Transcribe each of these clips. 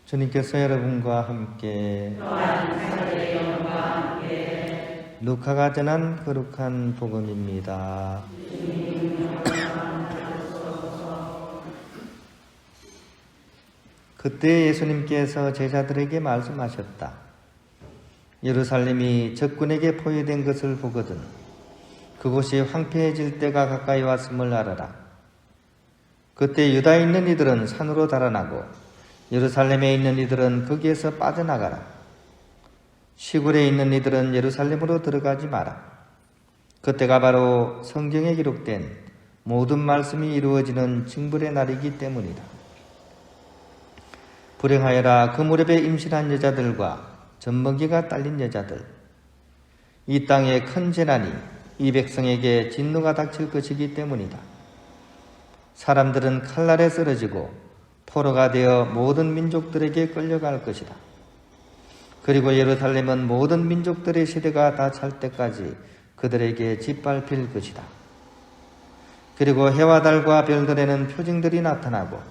주님께서 여러분과 함께 루카가 전한 거룩한 복음입니다. 그때 예수님께서 제자들에게 말씀하셨다. 예루살렘이 적군에게 포위된 것을 보거든 그곳이 황폐해질 때가 가까이 왔음을 알아라. 그때 유다에 있는 이들은 산으로 달아나고 예루살렘에 있는 이들은 거기에서 빠져나가라. 시골에 있는 이들은 예루살렘으로 들어가지 마라. 그때가 바로 성경에 기록된 모든 말씀이 이루어지는 징벌의 날이기 때문이다. 불행하여라 그 무렵에 임신한 여자들과 젖먹이가 딸린 여자들. 이 땅에 큰 재난이 이 백성에게 진노가 닥칠 것이기 때문이다. 사람들은 칼날에 쓰러지고 포로가 되어 모든 민족들에게 끌려갈 것이다. 그리고 예루살렘은 모든 민족들의 시대가 다 찰 때까지 그들에게 짓밟힐 것이다. 그리고 해와 달과 별들에는 표징들이 나타나고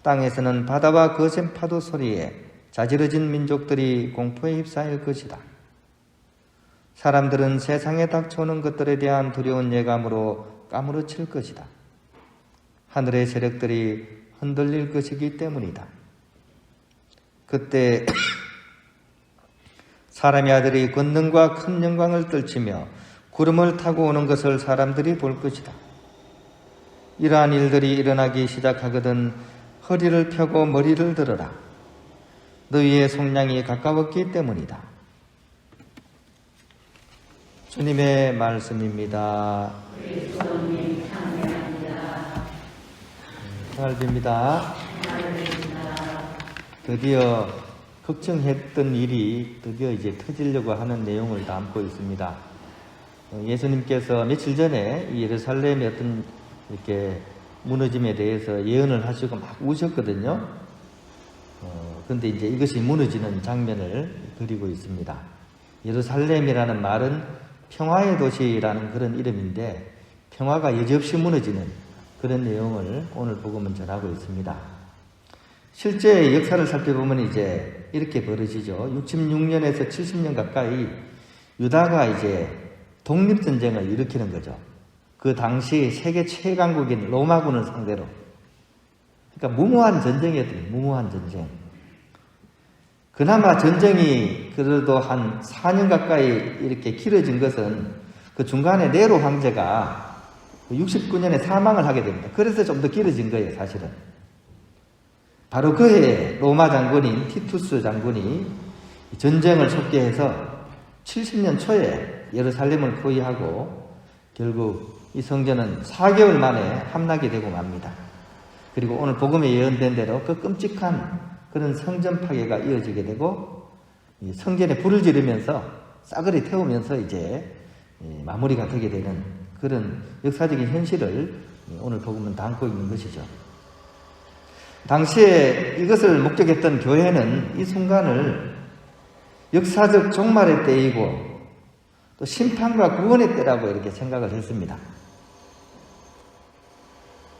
땅에서는 바다와 거센 파도 소리에 자지러진 민족들이 공포에 휩싸일 것이다. 사람들은 세상에 닥쳐오는 것들에 대한 두려운 예감으로 까무러칠 것이다. 하늘의 세력들이 흔들릴 것이기 때문이다. 그때 사람의 아들이 권능과 큰 영광을 떨치며 구름을 타고 오는 것을 사람들이 볼 것이다. 이러한 일들이 일어나기 시작하거든 허리를 펴고 머리를 들어라. 너희의 속량이 가까웠기 때문이다. 주님의 말씀입니다. 잘 빕니다. 드디어 걱정했던 일이 드디어 이제 터지려고 하는 내용을 담고 있습니다. 예수님께서 며칠 전에 이 예루살렘의 어떤 이렇게 무너짐에 대해서 예언을 하시고 막 우셨거든요. 그런데 이제 이것이 무너지는 장면을 그리고 있습니다. 예루살렘이라는 말은 평화의 도시라는 그런 이름인데 평화가 여지없이 무너지는 그런 내용을 오늘 복음은 전하고 있습니다. 실제 역사를 살펴보면 이제 이렇게 벌어지죠. 66년에서 70년 가까이 유다가 이제 독립전쟁을 일으키는 거죠. 그 당시 세계 최강국인 로마군을 상대로. 그러니까 무모한 전쟁이었더니 무모한 전쟁. 그나마 전쟁이 그래도 한 4년 가까이 이렇게 길어진 것은 그 중간에 네로 황제가 69년에 사망을 하게 됩니다. 그래서 좀 더 길어진 거예요, 사실은. 바로 그해 로마 장군인 티투스 장군이 전쟁을 속개해서 70년 초에 예루살렘을 포위하고 결국 이 성전은 4개월 만에 함락이 되고 맙니다. 그리고 오늘 복음에 예언된 대로 그 끔찍한 그런 성전 파괴가 이어지게 되고 성전에 불을 지르면서 싸그리 태우면서 이제 마무리가 되게 되는 그런 역사적인 현실을 오늘 복음은 담고 있는 것이죠. 당시에 이것을 목격했던 교회는 이 순간을 역사적 종말의 때이고 또 심판과 구원의 때라고 이렇게 생각을 했습니다.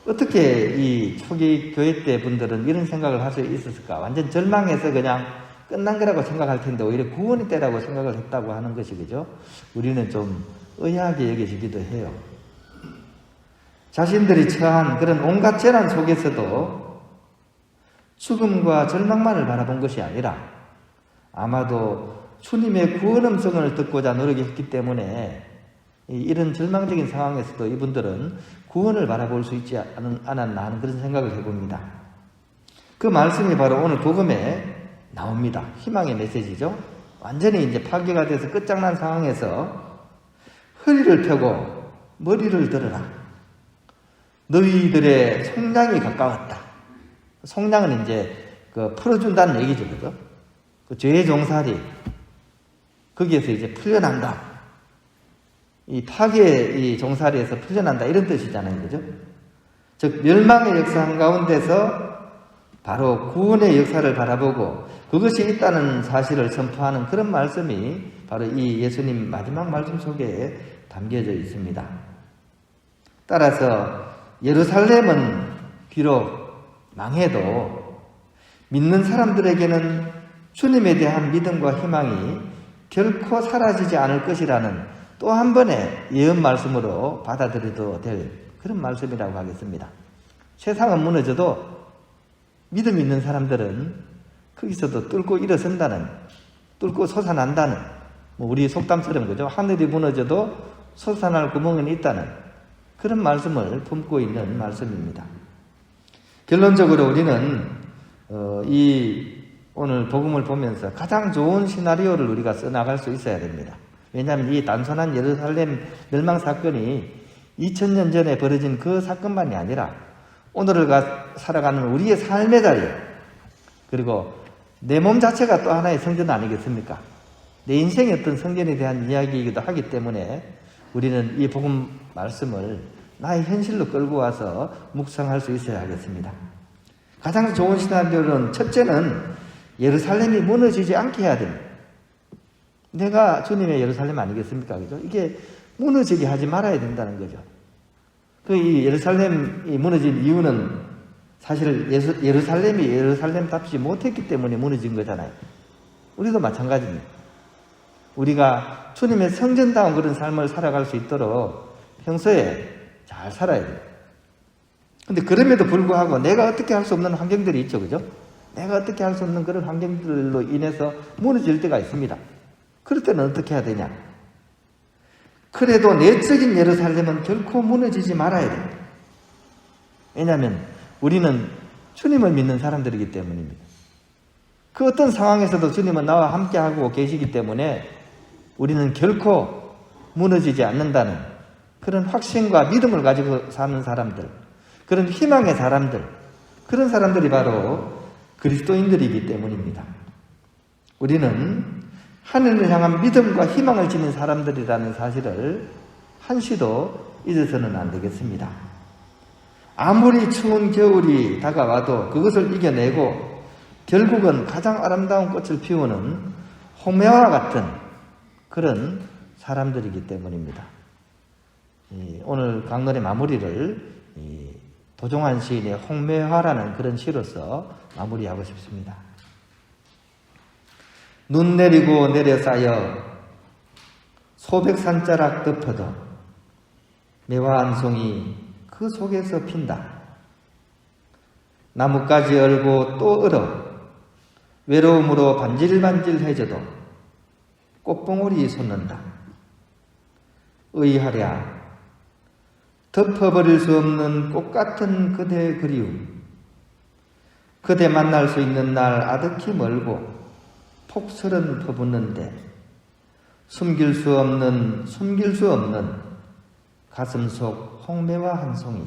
어떻게 이 초기 교회 때 분들은 이런 생각을 할 수 있었을까? 완전 절망해서 그냥 끝난 거라고 생각할 텐데 오히려 구원의 때라고 생각을 했다고 하는 것이 그죠? 우리는 좀 의아하게 여겨지기도 해요. 자신들이 처한 그런 온갖 재난 속에서도 죽음과 절망만을 바라본 것이 아니라 아마도 주님의 구원 음성을 듣고자 노력했기 때문에 이런 절망적인 상황에서도 이분들은 구원을 바라볼 수 있지 않았나 하는 그런 생각을 해봅니다. 그 말씀이 바로 오늘 복음에 나옵니다. 희망의 메시지죠. 완전히 이제 파괴가 돼서 끝장난 상황에서 허리를 펴고 머리를 들어라. 너희들의 속량이 가까웠다. 속량은 이제 풀어준다는 얘기죠, 그죠? 그 죄의 종살이 거기에서 이제 풀려난다. 이 파괴의 종살이에서 풀려난다 이런 뜻이잖아요, 그죠? 즉 멸망의 역사 한가운데서 바로 구원의 역사를 바라보고 그것이 있다는 사실을 선포하는 그런 말씀이 바로 이 예수님 마지막 말씀 속에 담겨져 있습니다. 따라서 예루살렘은 비록 망해도 믿는 사람들에게는 주님에 대한 믿음과 희망이 결코 사라지지 않을 것이라는 또 한 번의 예언 말씀으로 받아들여도 될 그런 말씀이라고 하겠습니다. 세상은 무너져도 믿음 있는 사람들은 거기서도 뚫고 일어선다는, 뚫고 솟아난다는, 우리 속담처럼 그죠? 하늘이 무너져도 솟아날 구멍은 있다는 그런 말씀을 품고 있는 말씀입니다. 결론적으로 우리는 이 오늘 복음을 보면서 가장 좋은 시나리오를 우리가 써나갈 수 있어야 됩니다. 왜냐하면 이 단순한 예루살렘 멸망 사건이 2000년 전에 벌어진 그 사건만이 아니라 오늘을 살아가는 우리의 삶의 자리, 그리고 내 몸 자체가 또 하나의 성전 아니겠습니까? 내 인생의 어떤 성전에 대한 이야기이기도 하기 때문에 우리는 이 복음 말씀을 나의 현실로 끌고 와서 묵상할 수 있어야 하겠습니다. 가장 좋은 시나리오는 첫째는 예루살렘이 무너지지 않게 해야 됩니다. 내가 주님의 예루살렘 아니겠습니까? 그죠? 이게 무너지게 하지 말아야 된다는 거죠. 이 예루살렘이 무너진 이유는 사실 예루살렘이 예루살렘답지 못했기 때문에 무너진 거잖아요. 우리도 마찬가지입니다. 우리가 주님의 성전다운 그런 삶을 살아갈 수 있도록 평소에 잘 살아야 돼요. 근데 그럼에도 불구하고 내가 어떻게 할 수 없는 환경들이 있죠. 그죠? 내가 어떻게 할 수 없는 그런 환경들로 인해서 무너질 때가 있습니다. 그럴 때는 어떻게 해야 되냐? 그래도 내적인 예루살렘은 결코 무너지지 말아야 됩니다. 왜냐하면 우리는 주님을 믿는 사람들이기 때문입니다. 그 어떤 상황에서도 주님은 나와 함께하고 계시기 때문에 우리는 결코 무너지지 않는다는 그런 확신과 믿음을 가지고 사는 사람들, 그런 희망의 사람들, 그런 사람들이 바로 그리스도인들이기 때문입니다. 우리는 하늘을 향한 믿음과 희망을 지닌 사람들이라는 사실을 한시도 잊어서는 안 되겠습니다. 아무리 추운 겨울이 다가와도 그것을 이겨내고 결국은 가장 아름다운 꽃을 피우는 홍매화 같은 그런 사람들이기 때문입니다. 오늘 강론의 마무리를 도종환 시인의 홍매화라는 그런 시로서 마무리하고 싶습니다. 눈 내리고 내려 쌓여 소백산자락 덮어도 매화 한 송이 그 속에서 핀다. 나뭇가지 얼고 또 얼어 외로움으로 반질반질해져도 꽃봉오리 솟는다. 의하랴 덮어버릴 수 없는 꽃같은 그대의 그리움, 그대 만날 수 있는 날 아득히 멀고 폭설은 퍼붓는데 숨길 수 없는 가슴 속 홍매화 한 송이.